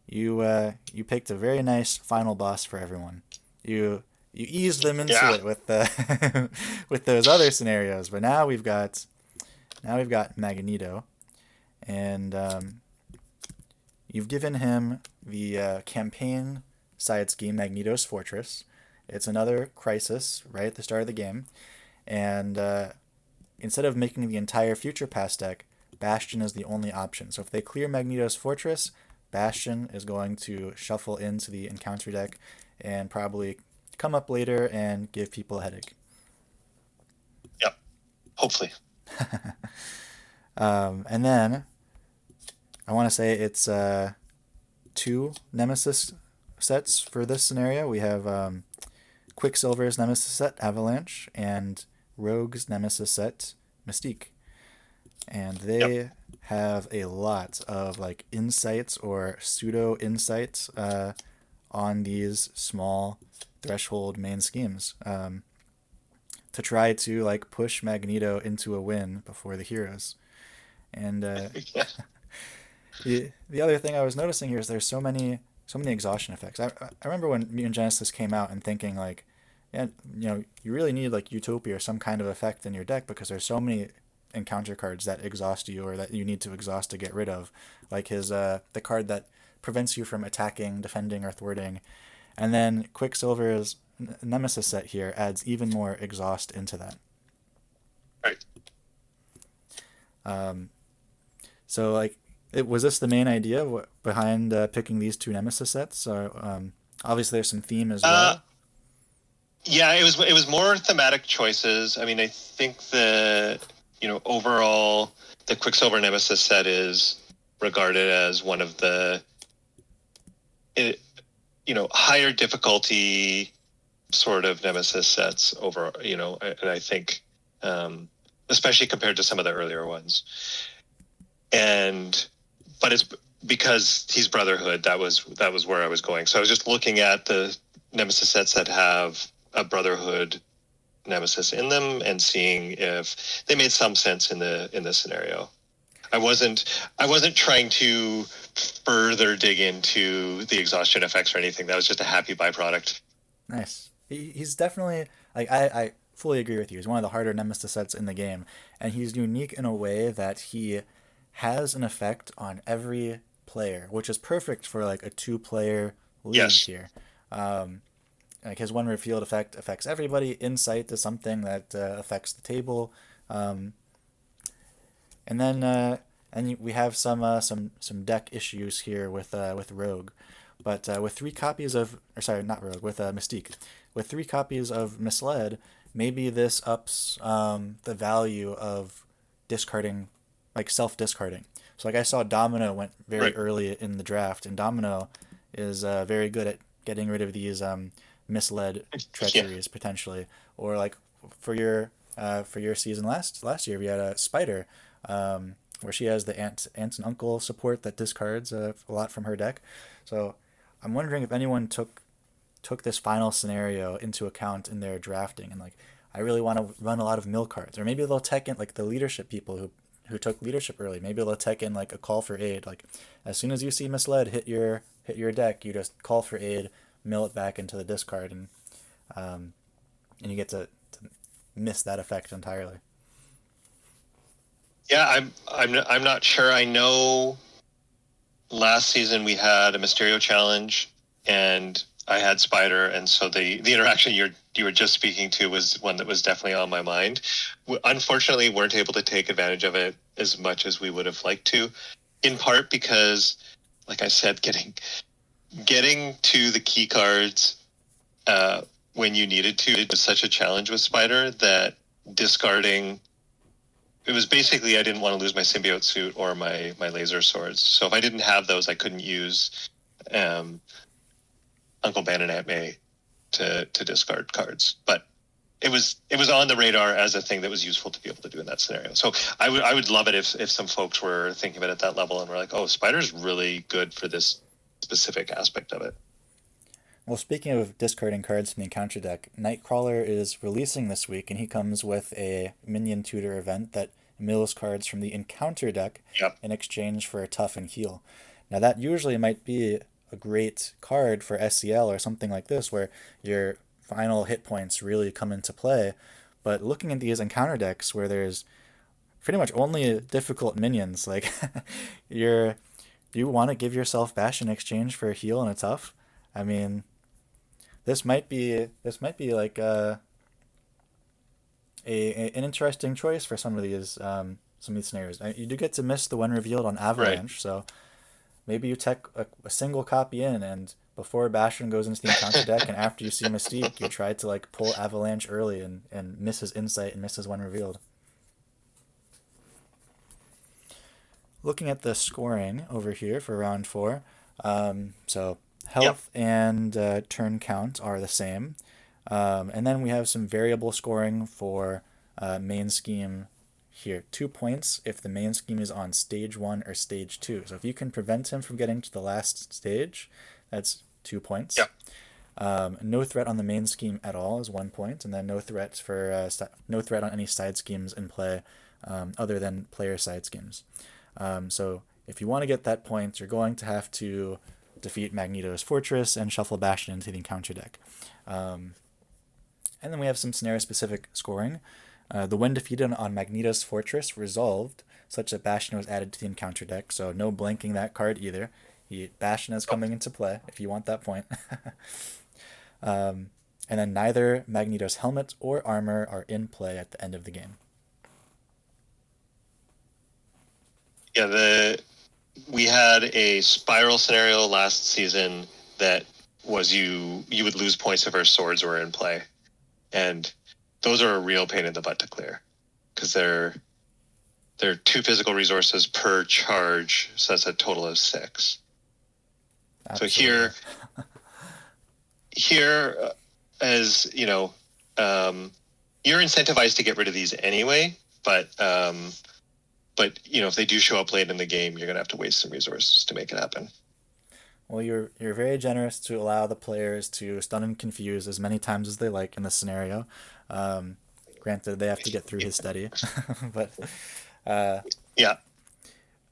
you picked a very nice final boss for everyone. You eased them into Yeah. it with the with those other scenarios, but now we've got Magneto, and you've given him the campaign side scheme Magneto's Fortress. It's another crisis right at the start of the game, and instead of making the entire future pass deck, Bastion is the only option. So if they clear Magneto's Fortress, Bastion is going to shuffle into the encounter deck and probably come up later and give people a headache. Yep. Hopefully. And then I want to say it's two Nemesis sets for this scenario. We have Quicksilver's Nemesis set, Avalanche, and Rogue's Nemesis set, Mystique. And Yep. they have a lot of like insights or pseudo insights on these small threshold main schemes to try to like push Magneto into a win before the heroes. And Yeah. the other thing I was noticing here is there's so many exhaustion effects. I remember when Mutant Genesis came out and thinking like And you really need like Utopia or some kind of effect in your deck because there's so many encounter cards that exhaust you or that you need to exhaust to get rid of. Like his the card that prevents you from attacking, defending, or thwarting. And then Quicksilver's Nemesis set here adds even more exhaust into that. Right. So like, was this the main idea behind picking these two Nemesis sets? So obviously there's some theme as Uh, well. yeah, it was more thematic choices. I mean, I think overall the Quicksilver Nemesis set is regarded as one of the it, higher difficulty sort of Nemesis sets over, and I think, especially compared to some of the earlier ones. And, but it's because he's Brotherhood. That was where I was going. So I was just looking at the Nemesis sets that have a Brotherhood Nemesis in them and seeing if they made some sense in the scenario. I wasn't trying to further dig into the exhaustion effects or anything. That was just a happy byproduct. Nice. He's definitely like I fully agree with you. He's one of the harder Nemesis sets in the game, and he's unique in a way that he has an effect on every player, which is perfect for like a two-player league Yes. here. Um, like his one revealed effect affects everybody. Insight is something that affects the table, um, and then we have some deck issues here with Rogue, but with three copies of or sorry not Rogue with Mystique, with three copies of Misled, maybe this ups the value of discarding, like self discarding. So like I saw Domino went very Right. early in the draft, and Domino is very good at getting rid of these misled Yeah. treacheries potentially, or like for your season last year we had a Spider, where she has the aunts and uncle support that discards a lot from her deck. So I'm wondering if anyone took this final scenario into account in their drafting and like I really want to run a lot of mill cards, or maybe they'll tech in like the leadership people who took leadership early. Maybe they'll tech in like a call for aid. Like as soon as you see misled hit your deck, you just call for aid, mill it back into the discard, um, and you get to miss that effect entirely. Yeah, I'm not sure. I know last season we had a Mysterio challenge, and I had Spider, and so the interaction you were just speaking to was one that was definitely on my mind. We unfortunately weren't able to take advantage of it as much as we would have liked to, in part because, like I said, getting to the key cards when you needed to was such a challenge with Spider that discarding it was basically I didn't want to lose my symbiote suit or my laser swords. So if I didn't have those, I couldn't use um, Uncle Ben and Aunt May to discard cards. But it was on the radar as a thing that was useful to be able to do in that scenario. So I would love it if some folks were thinking of it at that level and were like, oh, Spider's really good for this specific aspect of it. Well, speaking of discarding cards from the encounter deck, Nightcrawler is releasing this week, and he comes with a minion tutor event that mills cards from the encounter deck Yep. in exchange for a tough and heal. Now, that usually might be a great card for SCL or something like this, where your final hit points really come into play. But looking at these encounter decks where there's pretty much only difficult minions, like you want to give yourself bash in exchange for a heal and a tough. I mean, this might be like an interesting choice for some of these scenarios. You do get to miss the one revealed on Right. Avalanche, so maybe you tech a single copy in, and before Bastion goes into the encounter deck, and after you see Mystique, you try to like pull Avalanche early and miss his insight and miss his one revealed. Looking at the scoring over here for round four, so Yep. health and turn count are the same. And then we have some variable scoring for main scheme here. 2 points if the main scheme is on stage one or stage two. So if you can prevent him from getting to the last stage, that's 2 points. Yep. No threat on the main scheme at all is 1 point, and then no threat on any side schemes in play other than player side schemes. So if you want to get that point, you're going to have to defeat Magneto's Fortress and shuffle Bastion into the encounter deck. Um, And then we have some scenario-specific scoring. When defeated on Magneto's Fortress, resolved, such that Bastion was added to the encounter deck, so no blanking that card either. Bastion is coming into play if you want that point. And then neither Magneto's helmet or armor are in play at the end of the game. Yeah, we had a spiral scenario last season that was you would lose points if our swords were in play, and those are a real pain in the butt to clear because they're 2 physical resources per charge, so that's a total of 6. Absolutely. So here, as you know, you're incentivized to get rid of these anyway, but if they do show up late in the game, you're gonna have to waste some resources to make it happen. Well, you're very generous to allow the players to stun and confuse as many times as they like in this scenario. Granted, they have to get through his study, but Yeah.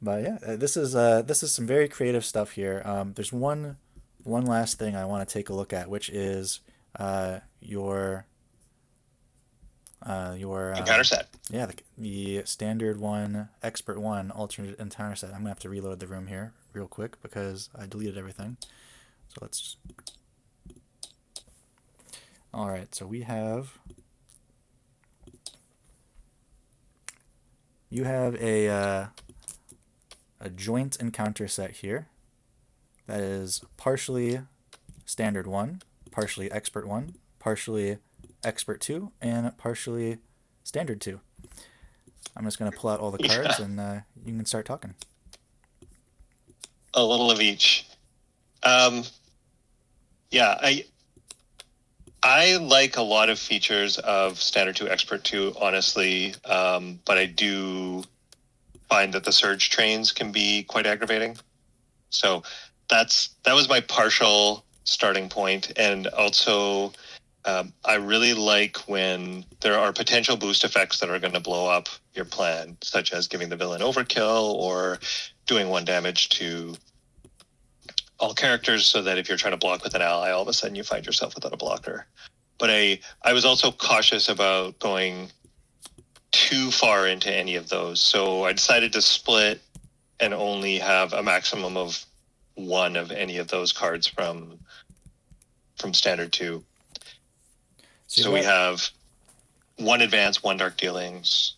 but yeah, this is some very creative stuff here. There's one last thing I want to take a look at, which is your Encounter set. yeah, the standard one, expert one, alternate encounter set. I'm gonna have to reload the room here real quick because I deleted everything. So let's. All right, so you have a joint encounter set here that is partially standard one, partially expert one, partially expert 2, and partially standard 2. I'm just going to pull out all the cards and you can start talking. A little of each. Yeah, I like a lot of features of standard 2, expert 2, honestly, but I do find that the surge trains can be quite aggravating. So that was my partial starting point, and also I really like when there are potential boost effects that are going to blow up your plan, such as giving the villain overkill or doing 1 damage to all characters, so that if you're trying to block with an ally, all of a sudden you find yourself without a blocker. But I was also cautious about going too far into any of those, so I decided to split and only have a maximum of 1 of any of those cards from standard 2. So we have 1 advance, 1 dark dealings,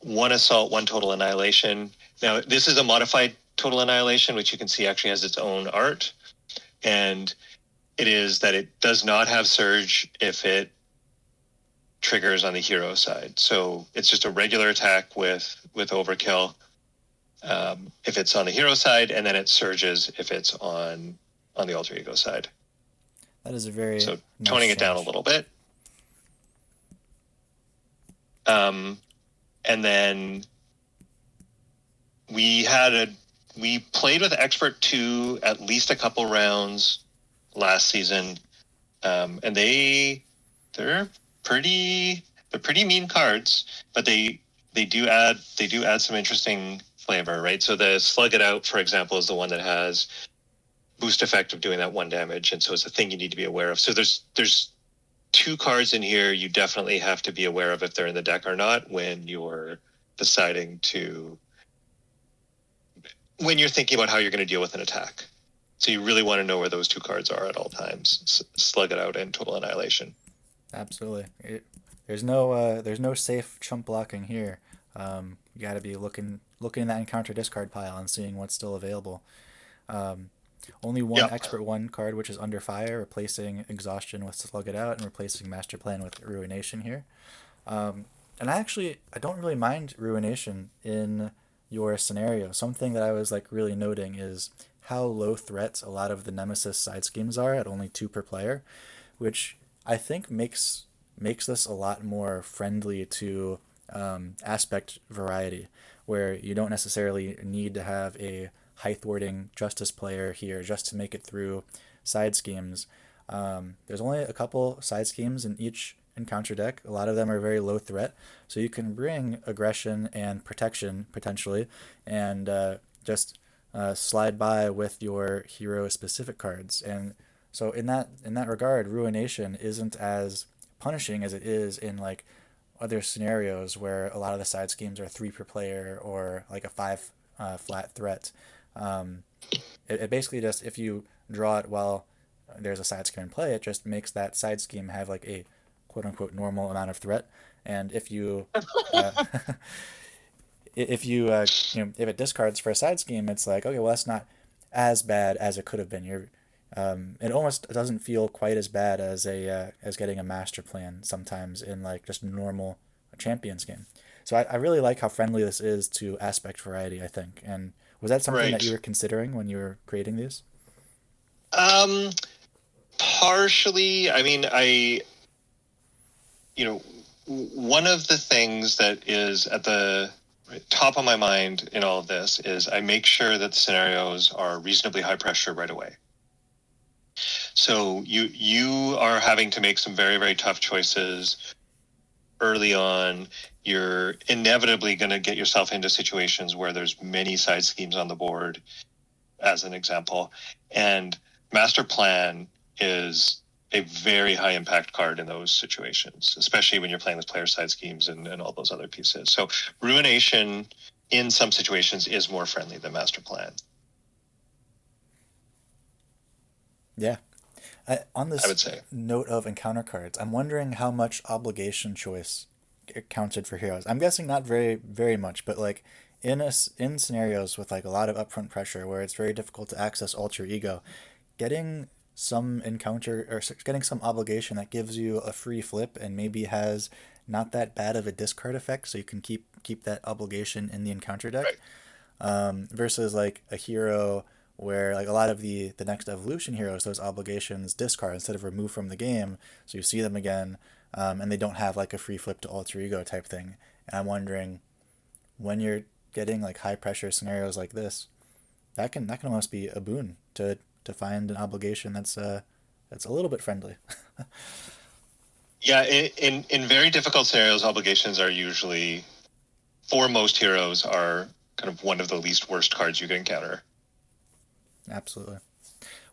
1 assault, 1 total annihilation. Now, this is a modified total annihilation, which you can see actually has its own art. And it is that it does not have surge if it triggers on the hero side. So it's just a regular attack with overkill if it's on the hero side, and then it surges if it's on the alter ego side. That is a very so nice toning change. It down a little bit. And then we played with expert 2 at least a couple rounds last season, and they're pretty mean cards, but they do add some interesting flavor, right? So the Slug It Out, for example, is the one that has boost effect of doing that 1 damage, and so it's a thing you need to be aware of. So there's 2 cards in here you definitely have to be aware of if they're in the deck or not when you're deciding when you're thinking about how you're going to deal with an attack. So you really want to know where those 2 cards are at all times. Slug It Out and Total Annihilation. Absolutely. There's no safe chump blocking here. You got to be looking in that encounter discard pile and seeing what's still available. Only 1 expert 1 card, which is Under Fire, replacing Exhaustion with Slug It Out and replacing Master Plan with Ruination here. And I don't really mind Ruination in your scenario. Something that I was really noting is how low threat a lot of the Nemesis side schemes are at only 2 per player, which I think makes this a lot more friendly to aspect variety, where you don't necessarily need to have a high thwarting Justice player here just to make it through side schemes. There's only a couple side schemes in each encounter deck. A lot of them are very low threat, so you can bring aggression and protection potentially, and just slide by with your hero specific cards. And So in that regard, ruination isn't as punishing as it is in like other scenarios where a lot of the side schemes are three per player or like a five flat threat. Um, it basically just, if you draw it while there's a side scheme in play, it just makes that side scheme have like a quote unquote normal amount of threat. And if you uh, if you if it discards for a side scheme, it's like, okay, well, that's not as bad as it could have been. It almost doesn't feel quite as bad as a as getting a master plan sometimes in like just normal champions game. So I really like how friendly this is to aspect variety, I think. And was that something that you Right. were considering when you were creating these? Um, Partially. I mean, you know, one of the things that is at the top of my mind in all of this is I make sure that the scenarios are reasonably high pressure right away. So you are having to make some very, very tough choices early on. You're inevitably going to get yourself into situations where there's many side schemes on the board, as an example. And master plan is a very high impact card in those situations, especially when you're playing with player side schemes and all those other pieces. So ruination in some situations is more friendly than master plan, Yeah. On I this would say. note of encounter cards, I'm wondering how much obligation choice counted for heroes. I'm guessing not very very much, but like in scenarios with like a lot of upfront pressure where it's very difficult to access alter ego, getting some encounter or getting some obligation that gives you a free flip and maybe has not that bad of a discard effect, so you can keep that obligation in the encounter deck, Right. versus like a hero where like a lot of the next evolution heroes, those obligations discard instead of remove from the game, so you see them again, and they don't have like a free flip to alter ego type thing. And I'm wondering, when you're getting like high pressure scenarios like this, that can almost be a boon to find an obligation that's a little bit friendly. Yeah, in very difficult scenarios, obligations are usually, for most heroes, are kind of one of the least worst cards you can encounter. Absolutely.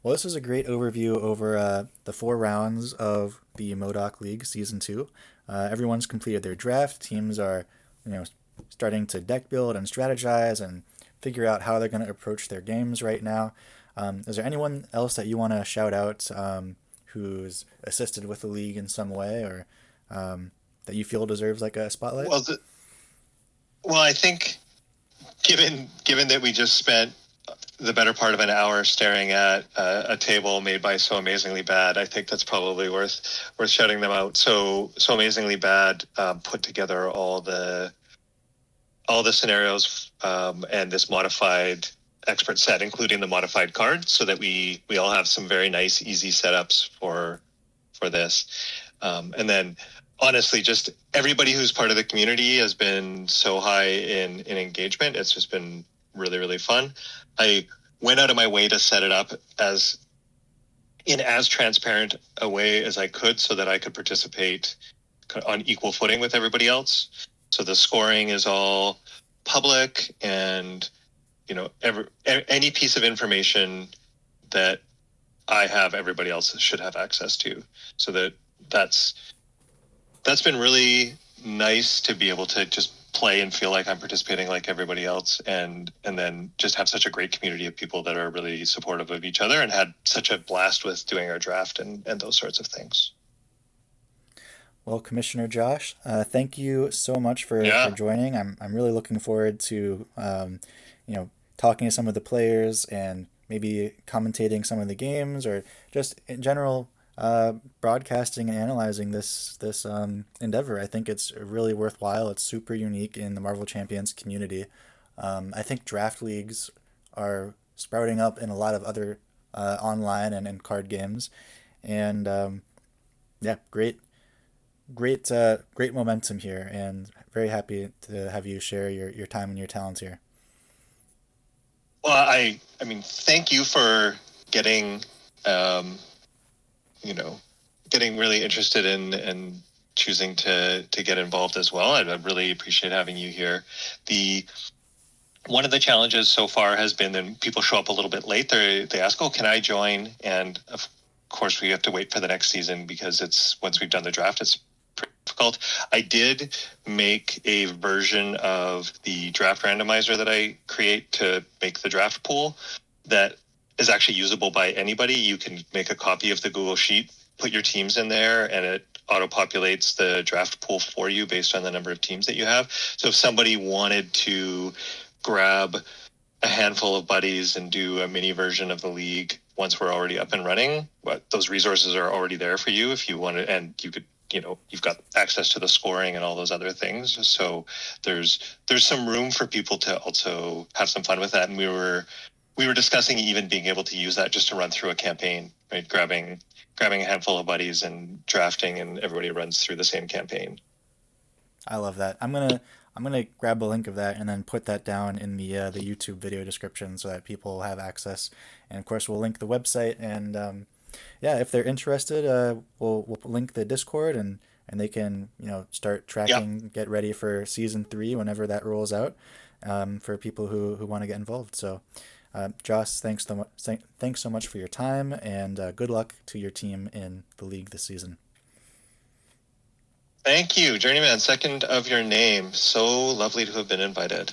Well, this is a great overview over the 4 rounds of the MODOK League Season 2. Everyone's completed their draft. Teams are, you know, starting to deck build and strategize and figure out how they're going to approach their games right now. Is there anyone else that you want to shout out, who's assisted with the league in some way, or that you feel deserves like a spotlight? Well, I think given that we just spent the better part of an hour staring at a table made by So Amazingly Bad, I think that's probably worth shouting them out. So Amazingly Bad put together all the scenarios and this modified expert set, including the modified cards, so that we all have some very nice, easy setups for this. And then, honestly, just everybody who's part of the community has been so high in engagement. It's just been really, really fun. I went out of my way to set it up in as transparent a way as I could, so that I could participate on equal footing with everybody else. So the scoring is all public, and any piece of information that I have, everybody else should have access to. So that's that's been really nice to be able to just play and feel like I'm participating like everybody else, and then just have such a great community of people that are really supportive of each other, and had such a blast with doing our draft and those sorts of things. Well, Commissioner Josh, thank you so much for Yeah. joining. I'm really looking forward to you know talking to some of the players and maybe commentating some of the games, or just in general broadcasting and analyzing this endeavor. I think it's really worthwhile. It's super unique in the Marvel Champions community. I think draft leagues are sprouting up in a lot of other online and card games, and yeah, great momentum here, and very happy to have you share your time and your talents here. Well, I mean, thank you for getting um, you know getting really interested in and choosing to get involved as well. I really appreciate having you here. The One of the challenges so far has been that people show up a little bit late. They ask, "Oh, can I join?" And course, we have to wait for the next season because it's once we've done the draft, it's pretty difficult. I did make a version of the draft randomizer that I create to make the draft pool that is actually usable by anybody. You can make a copy of the Google Sheet, put your teams in there, and it auto-populates the draft pool for you based on the number of teams that you have. So if somebody wanted to grab a handful of buddies and do a mini version of the league once we're already up and running, but those resources are already there for you if you want to, and you could, you've got access to the scoring and all those other things. So there's some room for people to also have some fun with that. And we were discussing even being able to use that just to run through a campaign, right? Grabbing a handful of buddies and drafting, and everybody runs through the same campaign. I love that. I'm gonna grab a link of that and then put that down in the YouTube video description so that people have access. And of course, we'll link the website. And yeah, if they're interested, we'll link the Discord, and they can start Yeah. tracking, get ready for season 3 whenever that rolls out, for people who want to get involved. So, Joss, thanks so much for your time, and good luck to your team in the league this season. Thank you, Journeyman. Second of your name. So lovely to have been invited.